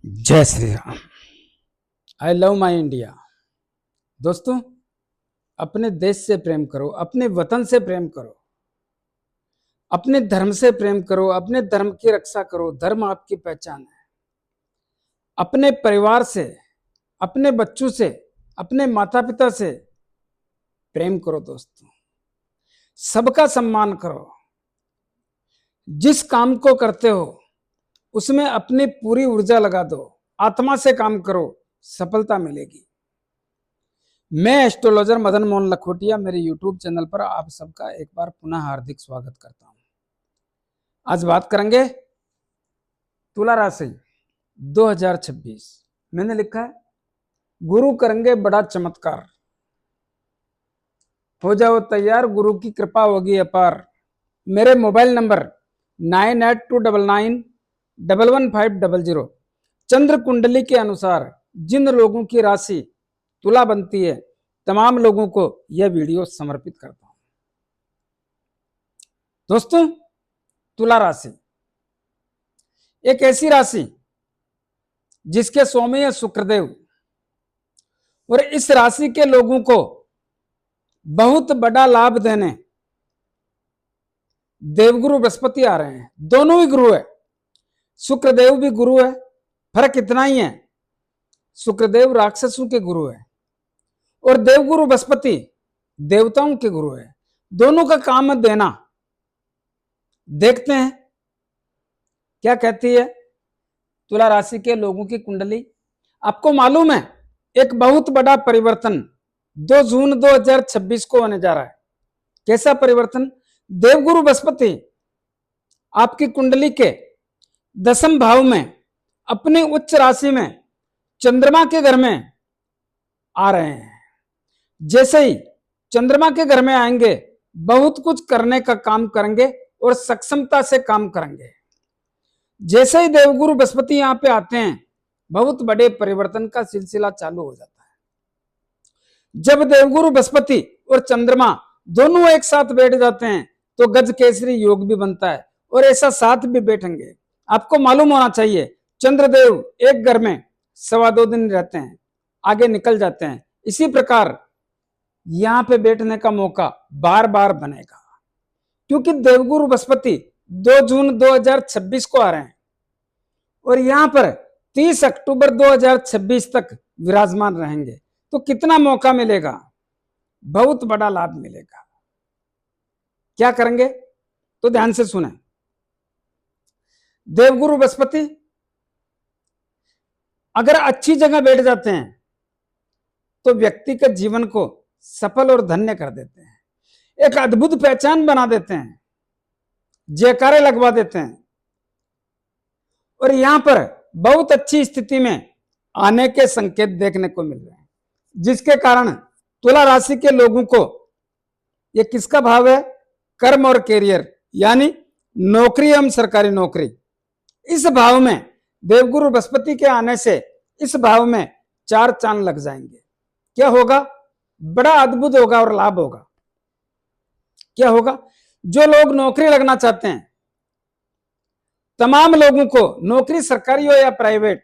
जय Shri Ram. I love my India. दोस्तों, अपने देश से प्रेम करो, अपने वतन से प्रेम करो, अपने धर्म से प्रेम करो, अपने धर्म की रक्षा करो। धर्म आपकी पहचान है। अपने परिवार से, अपने बच्चों से, अपने माता पिता से प्रेम करो। दोस्तों, सबका सम्मान करो। जिस काम को करते हो उसमें अपनी पूरी ऊर्जा लगा दो, आत्मा से काम करो, सफलता मिलेगी। मैं एस्ट्रोलॉजर मदन मोहन लखोटिया मेरे यूट्यूब चैनल पर आप सबका एक बार पुनः हार्दिक स्वागत करता हूं। आज बात करेंगे तुला राशि 2026। मैंने लिखा है गुरु करेंगे बड़ा चमत्कार, हो जाओ तैयार, गुरु की कृपा होगी अपार। मेरे मोबाइल नंबर 9829991500। चंद्र कुंडली के अनुसार जिन लोगों की राशि तुला बनती है, तमाम लोगों को यह वीडियो समर्पित करता हूं। दोस्तों, तुला राशि एक ऐसी राशि जिसके स्वामी है शुक्रदेव, और इस राशि के लोगों को बहुत बड़ा लाभ देने देवगुरु बृहस्पति आ रहे हैं। दोनों ही गुरु है, शुक्रदेव भी गुरु है। फर्क इतना ही है, शुक्रदेव राक्षसों के गुरु है और देवगुरु बृहस्पति देवताओं के गुरु है। दोनों का काम है देना। देखते हैं क्या कहती है तुला राशि के लोगों की कुंडली। आपको मालूम है एक बहुत बड़ा परिवर्तन 2 जून 2026 को होने जा रहा है। कैसा परिवर्तन? देवगुरु बृहस्पति आपकी कुंडली के 10वें भाव में अपने उच्च राशि में चंद्रमा के घर में आ रहे हैं। जैसे ही चंद्रमा के घर में आएंगे, बहुत कुछ करने का काम करेंगे और सक्षमता से काम करेंगे। जैसे ही देवगुरु बृहस्पति यहां पे आते हैं, बहुत बड़े परिवर्तन का सिलसिला चालू हो जाता है। जब देवगुरु बृहस्पति और चंद्रमा दोनों एक साथ बैठ जाते हैं तो गज केसरी योग भी बनता है, और ऐसा साथ भी बैठेंगे। आपको मालूम होना चाहिए चंद्रदेव एक घर में 2.25 दिन रहते हैं, आगे निकल जाते हैं। इसी प्रकार यहां पे बैठने का मौका बार बार बनेगा, क्योंकि देवगुरु बृहस्पति 2 जून 2026 को आ रहे हैं और यहां पर 30 अक्टूबर 2026 तक विराजमान रहेंगे। तो कितना मौका मिलेगा? बहुत बड़ा लाभ मिलेगा। क्या करेंगे तो ध्यान से सुने। देवगुरु बृहस्पति अगर अच्छी जगह बैठ जाते हैं तो व्यक्ति के जीवन को सफल और धन्य कर देते हैं, एक अद्भुत पहचान बना देते हैं, जयकारे लगवा देते हैं, और यहां पर बहुत अच्छी स्थिति में आने के संकेत देखने को मिल रहे हैं, जिसके कारण तुला राशि के लोगों को यह किसका भाव है? कर्म और कैरियर, यानी नौकरी एवं सरकारी नौकरी। इस भाव में देवगुरु बृहस्पति के आने से इस भाव में 4 चांद लग जाएंगे। क्या होगा? बड़ा अद्भुत होगा और लाभ होगा। क्या होगा? जो लोग नौकरी लगना चाहते हैं, तमाम लोगों को नौकरी सरकारी हो या प्राइवेट,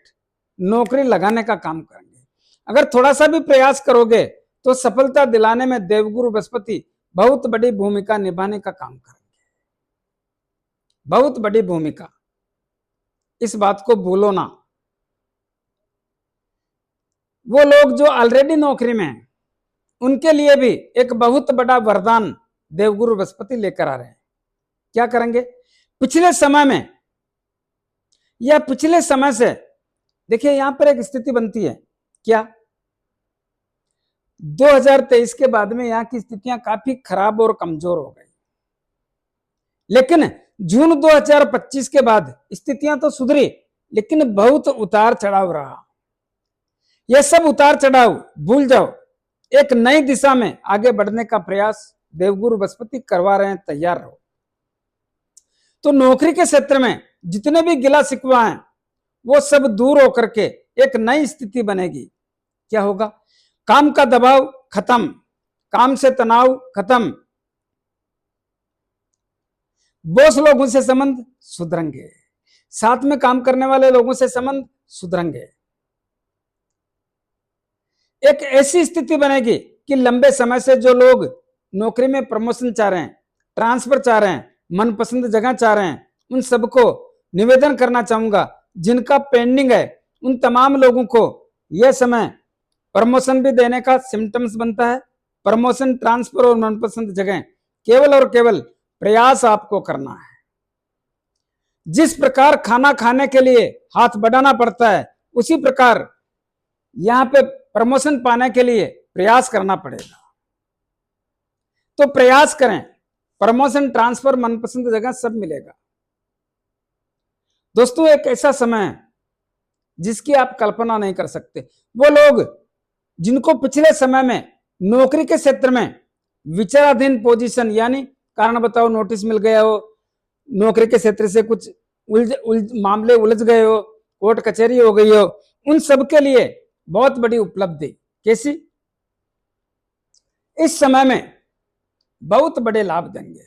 नौकरी लगाने का काम करेंगे। अगर थोड़ा सा भी प्रयास करोगे तो सफलता दिलाने में देवगुरु बृहस्पति बहुत बड़ी भूमिका निभाने का काम करेंगे। बहुत बड़ी भूमिका, इस बात को भूलो ना। वो लोग जो ऑलरेडी नौकरी में हैं, उनके लिए भी एक बहुत बड़ा वरदान देवगुरु बृहस्पति लेकर आ रहे हैं। क्या करेंगे? पिछले समय में या पिछले समय से देखिए यहां पर एक स्थिति बनती है। क्या 2023 के बाद में यहां की स्थितियां काफी खराब और कमजोर हो गई, लेकिन जून 2025 के बाद स्थितियां तो सुधरी, लेकिन बहुत उतार चढ़ाव रहा। यह सब उतार चढ़ाव भूल जाओ, एक नई दिशा में आगे बढ़ने का प्रयास देवगुरु बृहस्पति करवा रहे हैं। तैयार रहो। तो नौकरी के क्षेत्र में जितने भी गिला शिकवा हैं वो सब दूर होकर के एक नई स्थिति बनेगी। क्या होगा? काम का दबाव खत्म, काम से तनाव खत्म, बॉस लोगों से संबंध सुधरेंगे, साथ में काम करने वाले लोगों से संबंध सुधरेंगे। एक ऐसी स्थिति बनेगी कि लंबे समय से जो लोग नौकरी में प्रमोशन चाह रहे हैं, ट्रांसफर चाह रहे हैं, मनपसंद जगह चाह रहे हैं, उन सबको निवेदन करना चाहूंगा, जिनका पेंडिंग है उन तमाम लोगों को यह समय प्रमोशन भी देने का सिम्टम्स बनता है। प्रमोशन, ट्रांसफर और मनपसंद जगह केवल और केवल प्रयास आपको करना है। जिस प्रकार खाना खाने के लिए हाथ बढ़ाना पड़ता है, उसी प्रकार यहां पे प्रमोशन पाने के लिए प्रयास करना पड़ेगा। तो प्रयास करें, प्रमोशन, ट्रांसफर, मनपसंद जगह सब मिलेगा। दोस्तों, एक ऐसा समय है जिसकी आप कल्पना नहीं कर सकते। वो लोग जिनको पिछले समय में नौकरी के क्षेत्र में विचाराधीन पोजीशन, यानी कारण बताओ नोटिस मिल गया हो, नौकरी के क्षेत्र से कुछ मामले उलझ गए हो, कोर्ट कचहरी हो गई हो, उन सब के लिए बहुत बड़ी उपलब्धि। कैसी? इस समय में बहुत बड़े लाभ देंगे।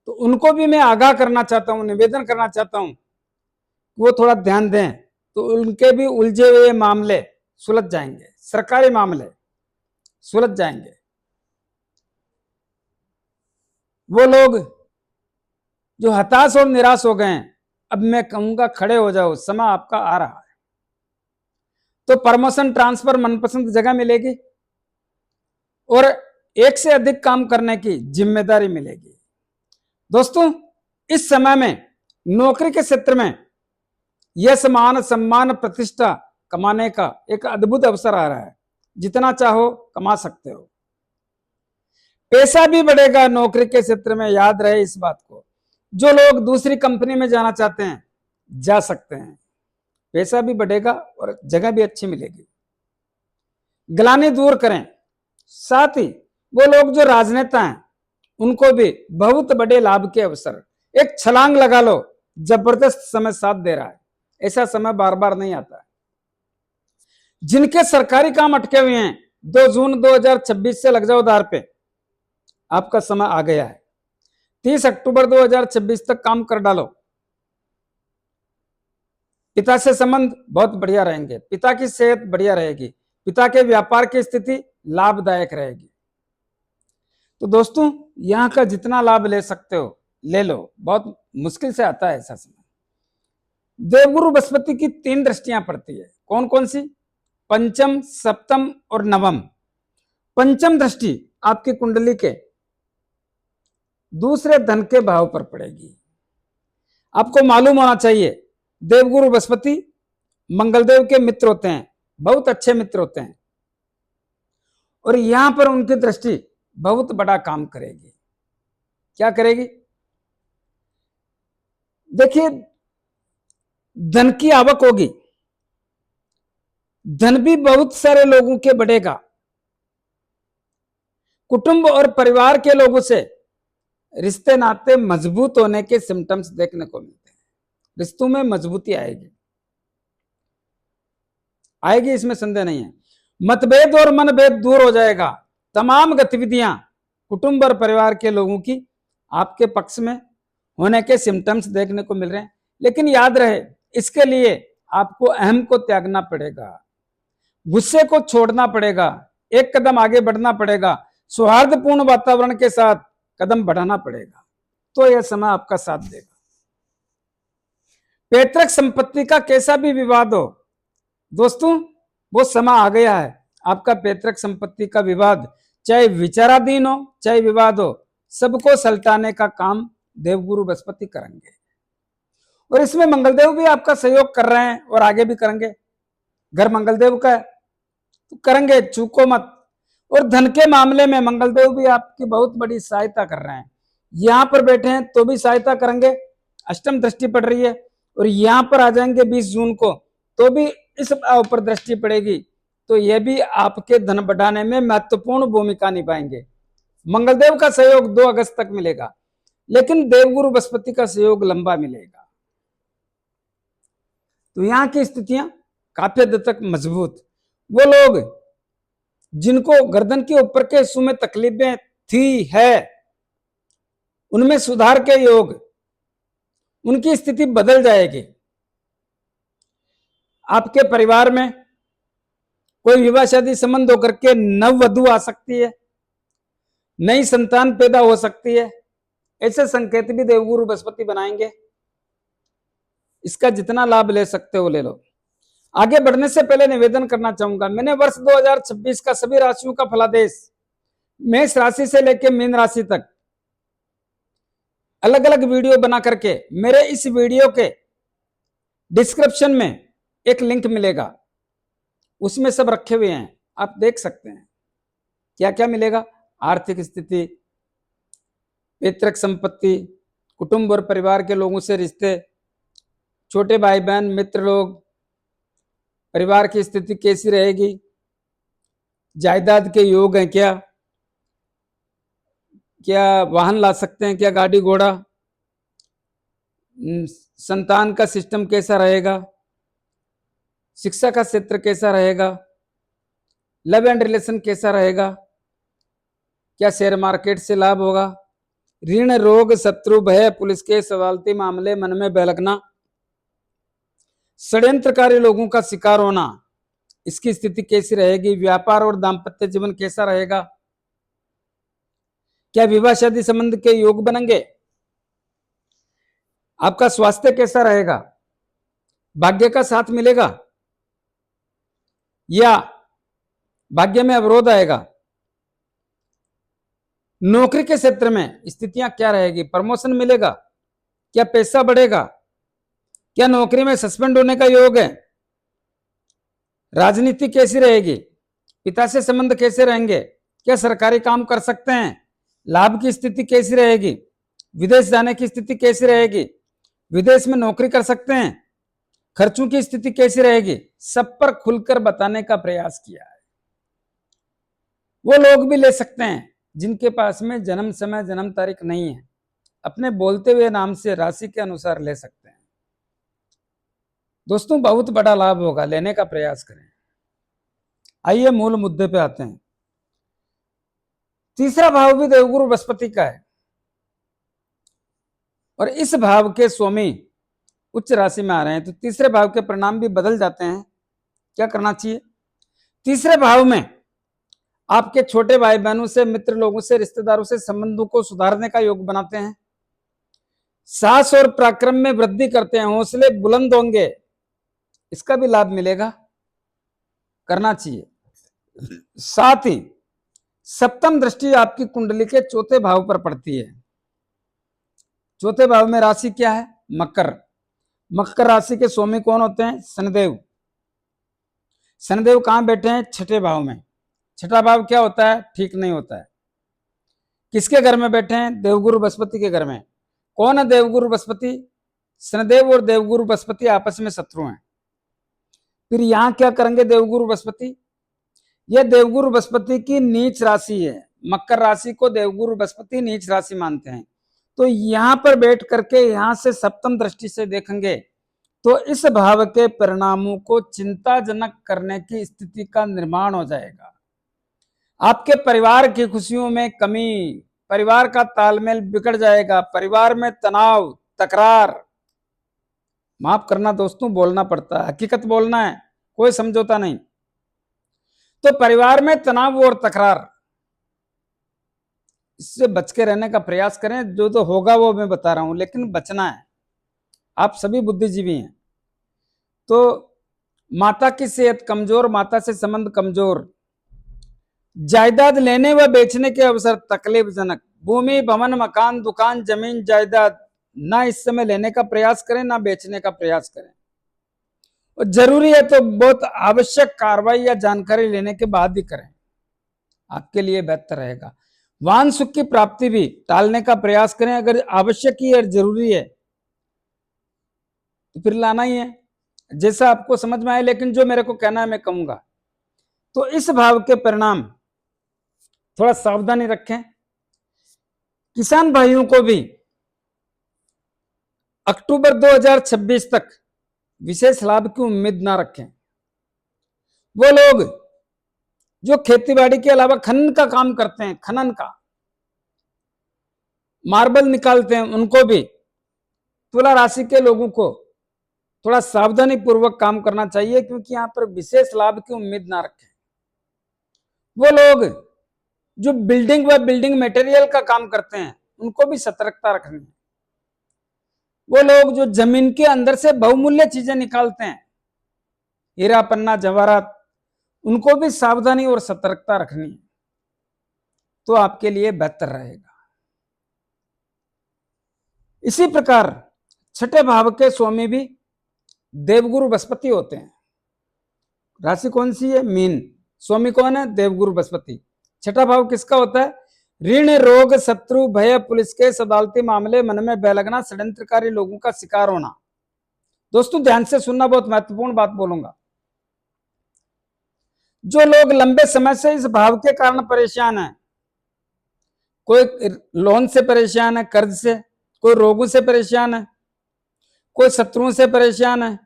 तो उनको भी मैं आगाह करना चाहता हूं, निवेदन करना चाहता हूं, वो थोड़ा ध्यान दें, तो उनके भी उलझे हुए मामले सुलझ जाएंगे, सरकारी मामले सुलझ जाएंगे। वो लोग जो हताश और निराश हो गए हैं, अब मैं कहूंगा खड़े हो जाओ, समय आपका आ रहा है। तो प्रमोशन, ट्रांसफर, मनपसंद जगह मिलेगी और एक से अधिक काम करने की जिम्मेदारी मिलेगी। दोस्तों, इस समय में नौकरी के क्षेत्र में यश, मान, सम्मान, प्रतिष्ठा कमाने का एक अद्भुत अवसर आ रहा है। जितना चाहो कमा सकते हो। पैसा भी बढ़ेगा नौकरी के क्षेत्र में, याद रहे इस बात को। जो लोग दूसरी कंपनी में जाना चाहते हैं जा सकते हैं, पैसा भी बढ़ेगा और जगह भी अच्छी मिलेगी। ग्लानि दूर करें। साथ ही वो लोग जो राजनेता हैं उनको भी बहुत बड़े लाभ के अवसर, एक छलांग लगा लो, जबरदस्त समय साथ दे रहा है। ऐसा समय बार बार नहीं आता है। जिनके सरकारी काम अटके हुए हैं, 2 जून 2026 से लग जाओ दार पे, आपका समय आ गया है। 30 अक्टूबर 2026 तक काम कर डालो। पिता से संबंध बहुत बढ़िया रहेंगे, पिता की सेहत बढ़िया रहेगी, पिता के व्यापार की स्थिति लाभदायक रहेगी। तो दोस्तों, यहां का जितना लाभ ले सकते हो ले लो, बहुत मुश्किल से आता है ऐसा समय। देवगुरु बृहस्पति की 3 दृष्टियां पड़ती है। कौन कौन सी? पंचम, सप्तम और नवम। पंचम दृष्टि आपकी कुंडली के दूसरे धन के भाव पर पड़ेगी। आपको मालूम होना चाहिए, देवगुरु बृहस्पति मंगलदेव के मित्र होते हैं, बहुत अच्छे मित्र होते हैं, और यहां पर उनकी दृष्टि बहुत बड़ा काम करेगी। क्या करेगी? देखिए, धन की आवक होगी, धन भी बहुत सारे लोगों के बढ़ेगा। कुटुंब और परिवार के लोगों से रिश्ते नाते मजबूत होने के सिम्टम्स देखने को मिलते हैं। रिश्तों में मजबूती आएगी, आएगी, इसमें संदेह नहीं है। मतभेद और मनभेद दूर हो जाएगा। तमाम गतिविधियां कुटुंब और परिवार के लोगों की आपके पक्ष में होने के सिम्टम्स देखने को मिल रहे हैं। लेकिन याद रहे, इसके लिए आपको अहम को त्यागना पड़ेगा, गुस्से को छोड़ना पड़ेगा, एक कदम आगे बढ़ना पड़ेगा, सौहार्दपूर्ण वातावरण के साथ कदम बढ़ाना पड़ेगा, तो यह समय आपका साथ देगा। पैतृक संपत्ति का कैसा भी विवाद हो, दोस्तों, वो समय आ गया है। आपका पैतृक संपत्ति का विवाद, चाहे विचाराधीन हो चाहे विवाद हो, सबको सलटाने का काम देवगुरु बृहस्पति करेंगे। और इसमें मंगलदेव भी आपका सहयोग कर रहे हैं और आगे भी करेंगे। घर मंगलदेव का है तो करेंगे, चूको मत। और धन के मामले में मंगलदेव भी आपकी बहुत बड़ी सहायता कर रहे हैं। यहां पर बैठे हैं तो भी सहायता करेंगे, अष्टम दृष्टि पड़ रही है। और यहां पर आ जाएंगे 20 जून को, तो भी इस ऊपर दृष्टि पड़ेगी, तो यह भी आपके धन बढ़ाने में महत्वपूर्ण भूमिका निभाएंगे। मंगलदेव का सहयोग 2 अगस्त तक मिलेगा, लेकिन देवगुरु बृहस्पति का सहयोग लंबा मिलेगा। तो यहां की स्थितियां काफी हद तक मजबूत। वो लोग जिनको गर्दन के ऊपर के हिस्सों में तकलीफें थी है, उनमें सुधार के योग, उनकी स्थिति बदल जाएगी। आपके परिवार में कोई विवाह शादी संबंध होकर के नववधु आ सकती है, नई संतान पैदा हो सकती है, ऐसे संकेत भी देवगुरु बृहस्पति बनाएंगे। इसका जितना लाभ ले सकते हो ले लो। आगे बढ़ने से पहले निवेदन करना चाहूंगा, मैंने वर्ष 2026 का सभी राशियों का फलादेश मेष राशि से लेकर मीन राशि तक अलग अलग वीडियो बना करके मेरे इस वीडियो के डिस्क्रिप्शन में एक लिंक मिलेगा, उसमें सब रखे हुए हैं, आप देख सकते हैं क्या क्या मिलेगा। आर्थिक स्थिति, पैतृक संपत्ति, कुटुंब और परिवार के लोगों से रिश्ते, छोटे भाई बहन मित्र लोग, परिवार की स्थिति कैसी रहेगी, जायदाद के योग हैं क्या, क्या वाहन ला सकते हैं क्या, गाड़ी घोड़ा, संतान का सिस्टम कैसा रहेगा, शिक्षा का क्षेत्र कैसा रहेगा, लव एंड रिलेशन कैसा रहेगा, क्या शेयर मार्केट से लाभ होगा, ऋण रोग शत्रु भय पुलिस के सवालती मामले मन में बहलकना, षड्यंत्रकारी लोगों का शिकार होना, इसकी स्थिति कैसी रहेगी, व्यापार और दाम्पत्य जीवन कैसा रहेगा, क्या विवाह शादी संबंध के योग बनेंगे, आपका स्वास्थ्य कैसा रहेगा, भाग्य का साथ मिलेगा या भाग्य में अवरोध आएगा, नौकरी के क्षेत्र में स्थितियां क्या रहेगी, प्रमोशन मिलेगा, क्या पैसा बढ़ेगा, क्या नौकरी में सस्पेंड होने का योग है, राजनीति कैसी रहेगी, पिता से संबंध कैसे रहेंगे, क्या सरकारी काम कर सकते हैं, लाभ की स्थिति कैसी रहेगी, विदेश जाने की स्थिति कैसी रहेगी, विदेश में नौकरी कर सकते हैं, खर्चों की स्थिति कैसी रहेगी, सब पर खुलकर बताने का प्रयास किया है। वो लोग भी ले सकते हैं जिनके पास में जन्म समय जन्म तारीख नहीं है, अपने बोलते हुए नाम से राशि के अनुसार ले सकते हैं। दोस्तों बहुत बड़ा लाभ होगा, लेने का प्रयास करें। आइए मूल मुद्दे पे आते हैं। तीसरा भाव भी देवगुरु बृहस्पति का है और इस भाव के स्वामी उच्च राशि में आ रहे हैं, तो तीसरे भाव के परिणाम भी बदल जाते हैं। क्या करना चाहिए, तीसरे भाव में आपके छोटे भाई बहनों से, मित्र लोगों से, रिश्तेदारों से संबंधों को सुधारने का योग बनाते हैं, साहस और पराक्रम में वृद्धि करते हैं, हौसले बुलंद होंगे, इसका भी लाभ मिलेगा, करना चाहिए। साथ ही सप्तम दृष्टि आपकी कुंडली के चौथे भाव पर पड़ती है। चौथे भाव में राशि क्या है, मकर। मकर राशि के स्वामी कौन होते हैं, शनिदेव। शनिदेव कहां बैठे हैं, छठे भाव में। छठा भाव क्या होता है, ठीक नहीं होता है। किसके घर में बैठे हैं, देवगुरु बृहस्पति के घर में। कौन है देवगुरु बृहस्पति, शनिदेव और देवगुरु बृहस्पति आपस में शत्रु हैं। फिर यहां क्या करेंगे देवगुरु बृहस्पति, यह देवगुरु बृहस्पति की नीच राशि है। मकर राशि को देवगुरु बृहस्पति नीच राशि मानते हैं, तो यहां पर बैठ करके यहां से सप्तम दृष्टि से देखेंगे तो इस भाव के परिणामों को चिंताजनक करने की स्थिति का निर्माण हो जाएगा। आपके परिवार की खुशियों में कमी, परिवार का तालमेल बिगड़ जाएगा, परिवार में तनाव तकरार। माफ करना दोस्तों, बोलना पड़ता है, हकीकत बोलना है, कोई समझौता नहीं। तो परिवार में तनाव और तकरार, इससे बच के रहने का प्रयास करें। जो तो होगा वो मैं बता रहा हूं, लेकिन बचना है। आप सभी बुद्धिजीवी हैं। तो माता की सेहत कमजोर, माता से संबंध कमजोर, जायदाद लेने व बेचने के अवसर तकलीफजनक, भूमि भवन मकान दुकान जमीन जायदाद ना इस समय लेने का प्रयास करें ना बेचने का प्रयास करें। और जरूरी है तो बहुत आवश्यक कार्रवाई या जानकारी लेने के बाद ही करें, आपके लिए बेहतर रहेगा। वाहन सुख की प्राप्ति भी टालने का प्रयास करें। अगर आवश्यक ही और जरूरी है तो फिर लाना ही है, जैसा आपको समझ में आए। लेकिन जो मेरे को कहना है मैं कहूंगा। तो इस भाव के परिणाम थोड़ा सावधानी रखें। किसान भाइयों को भी अक्टूबर 2026 तक विशेष लाभ की उम्मीद ना रखें। वो लोग जो खेतीबाड़ी के अलावा खनन का काम करते हैं, खनन का, मार्बल निकालते हैं, उनको भी, तुला राशि के लोगों को थोड़ा सावधानी पूर्वक काम करना चाहिए, क्योंकि यहां पर विशेष लाभ की उम्मीद ना रखें। वो लोग जो बिल्डिंग व बिल्डिंग मटेरियल का काम करते हैं उनको भी सतर्कता रखनी है। वो लोग जो जमीन के अंदर से बहुमूल्य चीजें निकालते हैं, हीरा पन्ना जवाहरात, उनको भी सावधानी और सतर्कता रखनी है, तो आपके लिए बेहतर रहेगा। इसी प्रकार छठे भाव के स्वामी भी देवगुरु बृहस्पति होते हैं। राशि कौन सी है? मीन। स्वामी कौन है? देवगुरु बृहस्पति। छठा भाव किसका होता है? ऋण, रोग, शत्रु, भय, पुलिस केस, अदालती मामले, मन में भय लगना, षड्यंत्रकारी लोगों का शिकार होना। दोस्तों ध्यान से सुनना, बहुत महत्वपूर्ण बात बोलूंगा। जो लोग लंबे समय से इस भाव के कारण परेशान है, कोई लोन से परेशान है, कर्ज से, कोई रोगों से परेशान है, कोई शत्रुओं से परेशान है,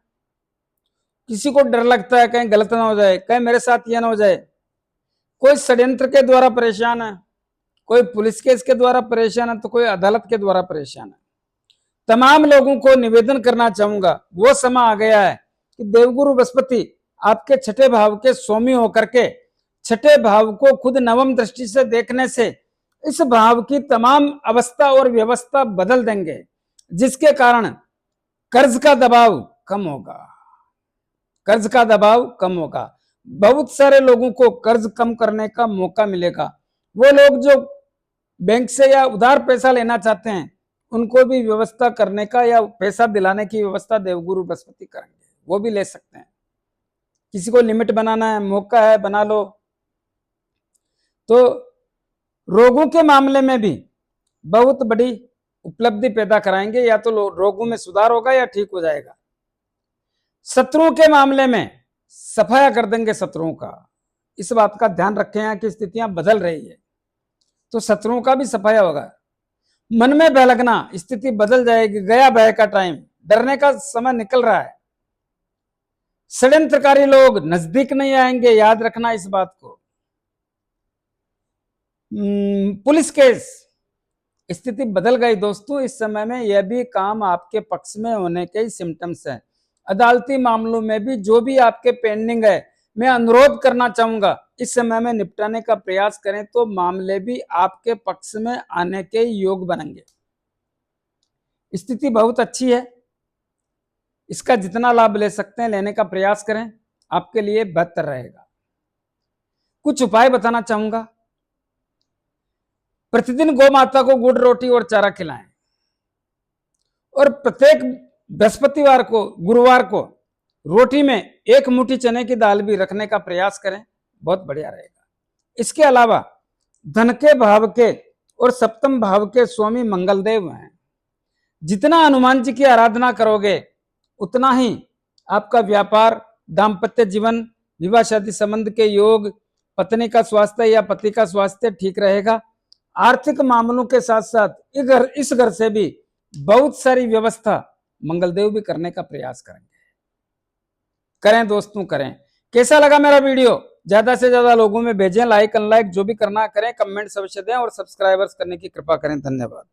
किसी को डर लगता है कहीं गलत ना हो जाए, कहीं मेरे साथ यह ना हो जाए, कोई षड्यंत्र के द्वारा परेशान है, कोई पुलिस केस के द्वारा परेशान है, तो कोई अदालत के द्वारा परेशान है। तमाम लोगों को निवेदन करना चाहूंगा, वो समय आ गया है कि देवगुरु बृहस्पति आपके छठे भाव के स्वामी होकर के छठे भाव को खुद नवम दृष्टि से देखने से इस भाव की तमाम अवस्था और व्यवस्था बदल देंगे, जिसके कारण कर्ज का दबाव कम होगा। कर्ज का दबाव कम होगा। बहुत सारे लोगों को कर्ज कम करने का मौका मिलेगा। वो लोग जो बैंक से या उधार पैसा लेना चाहते हैं, उनको भी व्यवस्था करने का या पैसा दिलाने की व्यवस्था देवगुरु बृहस्पति करेंगे, वो भी ले सकते हैं। किसी को लिमिट बनाना है, मौका है, बना लो। तो रोगों के मामले में भी बहुत बड़ी उपलब्धि पैदा कराएंगे, या तो रोगों में सुधार होगा या ठीक हो जाएगा। शत्रुओं के मामले में सफाया कर देंगे शत्रुओं का। इस बात का ध्यान रखें, यहाँ की स्थितियां बदल रही है, तो शत्रुओं का भी सफाया होगा। मन में भय लगना, स्थिति बदल जाएगी, गया भय का टाइम, डरने का समय निकल रहा है। षड्यंत्रकारी लोग नजदीक नहीं आएंगे, याद रखना इस बात को। पुलिस केस, स्थिति बदल गई दोस्तों। इस समय में यह भी काम आपके पक्ष में होने के सिम्टम्स हैं। अदालती मामलों में भी जो भी आपके पेंडिंग है, मैं अनुरोध करना चाहूंगा इस समय में निपटाने का प्रयास करें, तो मामले भी आपके पक्ष में आने के योग बनेंगे। स्थिति बहुत अच्छी है, इसका जितना लाभ ले सकते हैं लेने का प्रयास करें, आपके लिए बेहतर रहेगा। कुछ उपाय बताना चाहूंगा। प्रतिदिन गौ माता को गुड़, रोटी और चारा खिलाएं, और प्रत्येक बृहस्पतिवार को, गुरुवार को रोटी में एक मुट्ठी चने की दाल भी रखने का प्रयास करें, बहुत बढ़िया रहेगा। इसके अलावा धन के भाव के और सप्तम भाव के स्वामी मंगलदेव हैं। जितना हनुमान जी की आराधना करोगे उतना ही आपका व्यापार, दाम्पत्य जीवन, विवाह शादी संबंध के योग, पत्नी का स्वास्थ्य या पति का स्वास्थ्य ठीक रहेगा। आर्थिक मामलों के साथ साथ इस घर से भी बहुत सारी व्यवस्था मंगलदेव भी करने का प्रयास करेंगे। करें दोस्तों, करें। कैसा लगा मेरा वीडियो? ज्यादा से ज्यादा लोगों में भेजें, लाइक अनलाइक जो भी करना करें, कमेंट अवश्य दें और सब्सक्राइबर्स करने की कृपा करें। धन्यवाद।